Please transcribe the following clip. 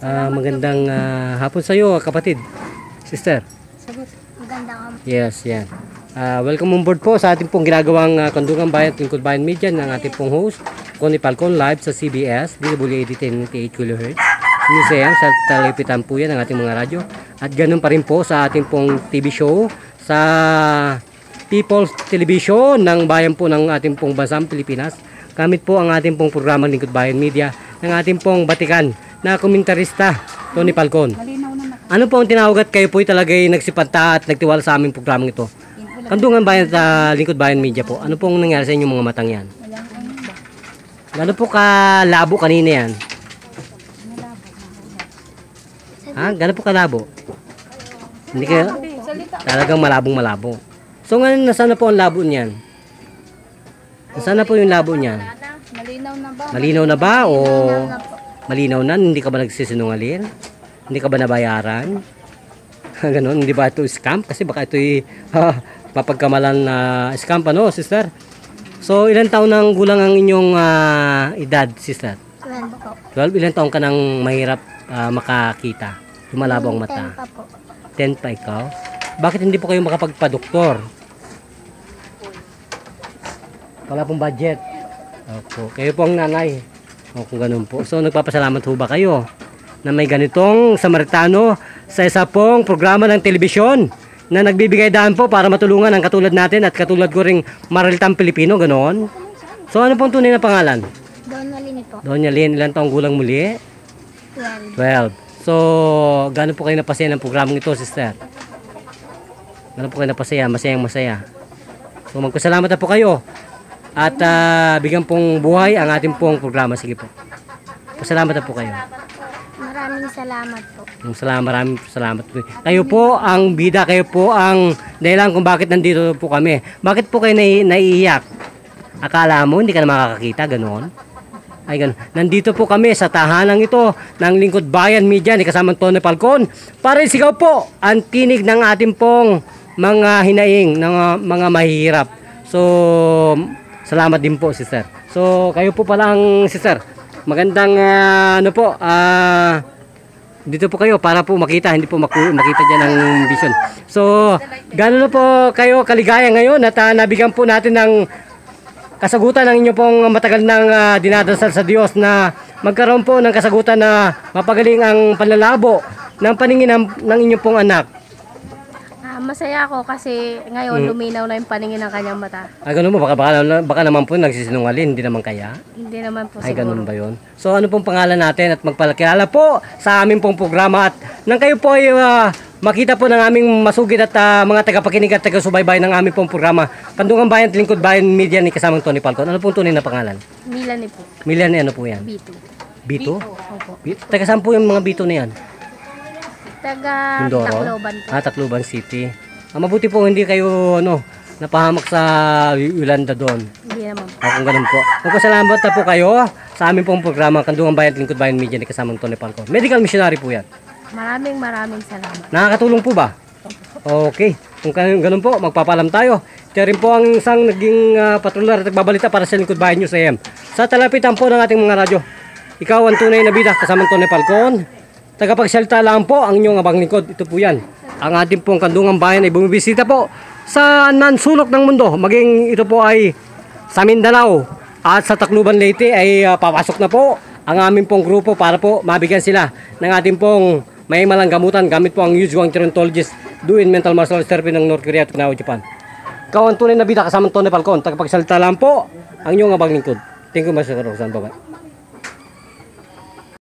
Magandang hapon sa iyo, kapatid. Sister. Sagot. Magandang Yes, yan. Welcome on board po sa ating pong ginagawang Kandungan Bayan at Lingkod Bayan Media ng ating pong host, Connie Falcon, live sa CBS, DWAD 1098 kHz. Museum sa talipitan po yan ng ating mga radyo. At ganun pa rin po sa ating pong TV show sa People's Television ng bayan po ng ating pong bansang Pilipinas. Gamit po ang ating pong programang Lingkod Bayan Media ng ating pong Batikan na komentarista, Tony Falcon. Ano po ang tinawag at kayo po talagay nagsipanta at nagtiwala sa aming programang ito? Kandungan Bayan at Lingkod Bayan Media po. Ano pong nangyari sa inyong mga matang yan? Gano'n po kalabo kanina yan? Gano'n po kalabo? Hindi kayo? Talagang malabong-malabo. So ngayon, nasaan na po ang labo niyan? Nasaan na po yung labo niyan? Malinaw na ba? Malinaw na ba o malinaw na? Hindi ka ba nagsisinungaling? Hindi ka ba nabayaran? Ganon, hindi ba ito scam? Kasi baka ito'y mapagkamalan na scam pa, no, sister? So, ilang taon nang gulang ang inyong edad, sister? 12 po. 12? Ilang taon ka nang mahirap makakita? Lumalabo ang mata? 10 pa po. 10 pa ikaw? Bakit hindi po kayo makapagpa-doktor? Wala pong budget. Opo. Kayo po ang nanay. O kung ganun po. So, nagpapasalamat ho ba kayo na may ganitong Samaritano sa isa pong programa ng telebisyon na nagbibigay daan po para matulungan ang katulad natin at katulad ko ring Maralitang Pilipino, ganoon. So, ano pong tunay na pangalan? Doon nalini po. Doña Lynn, ilang taong gulang muli? 12. 12. So, gaano po kayo napasaya ng programang ito, sister? Gaano po kayo napasaya? Masayang masaya. So, magpasalamat na po kayo. At bigyan pong buhay ang ating pong programa. Sige po. Pasalamat na po kayo. Maraming salamat po. Maraming salamat po. Kayo po ang bida, kayo po ang dahilan kung bakit nandito po kami. Bakit po kayo naiiyak? Akala mo hindi ka na makakakita, ganoon? Ay ganoon. Nandito po kami sa tahanang ito ng Lingkod Bayan Media ni kasamang Tony Falcon para isigaw po ang tinig ng ating pong mga hinaing, ng mga mahihirap. So, salamat din po, sister. So, kayo po pala ang sister. Magandang dito po kayo para po makita, hindi po makita dyan ng vision. So, gano'n na po kayo kaligaya ngayon at nabigyan po natin ng kasagutan ng inyo pong matagal nang dinadasal sa Diyos na magkaroon po ng kasagutan na mapagaling ang panlalabo ng paningin ng inyo pong anak. Masaya ako kasi ngayon luminaw na yung paningin ng kanyang mata. Ay, ganun mo. Baka naman po nagsisinungaling. Hindi naman kaya? Hindi naman po Ay, siguro. ganun ba yun? So, ano pong pangalan natin at magpalakilala po sa aming pong programa at nang kayo po ay makita po ng aming masugid at mga tagapakinig at taga-subaybay ng aming pong programa, Kandungan Bayan at Lingkod Bayan Media ni kasamang Tony Falcon. Ano pong tunay na pangalan? Milani po. Milani, ano po yan? B2. Bito? Opo. Taga saan po yung mga Bito na yan? Taga Mindoro? Tacloban po. Tacloban City. Mabuti po hindi kayo napahamak sa Yolanda doon. Hindi naman po. Kung ganun po. Magpasalamat na po kayo sa aming pong programa Kandungan Bayan at Lingkod Bayan Media ni kasamang Tony Falcon. Medical missionary po yan. Maraming salamat. Nakakatulong po ba? Okay. Kung ganun po, magpapalam tayo. Ito rin po ang isang naging patrular at nagbabalita para sa Lingkod Bayan News AM. Sa talapitan po ng ating mga radyo. Ikaw ang tunay na bida kasamang Tony Falcon. Tagapagsalita lang po ang inyong abang lingkod. Ito po yan. Ang ating pong Kandungan Bayan ay bumibisita po sa nansulok ng mundo. Maging ito po ay sa Mindanao at sa Tacloban Leyte ay papasok na po ang aming pong grupo para po mabigyan sila ng ating pong may malang gamutan gamit po ang Yujuang Gerontologist doing mental martial arts therapy ng North Korea at Okinawa, Japan. Ikaw ang tunay na bida kasama Tony Falcon. Tagapagsalita lang po ang inyong abang lingkod. Thank you, Master Rosan. Bye-bye.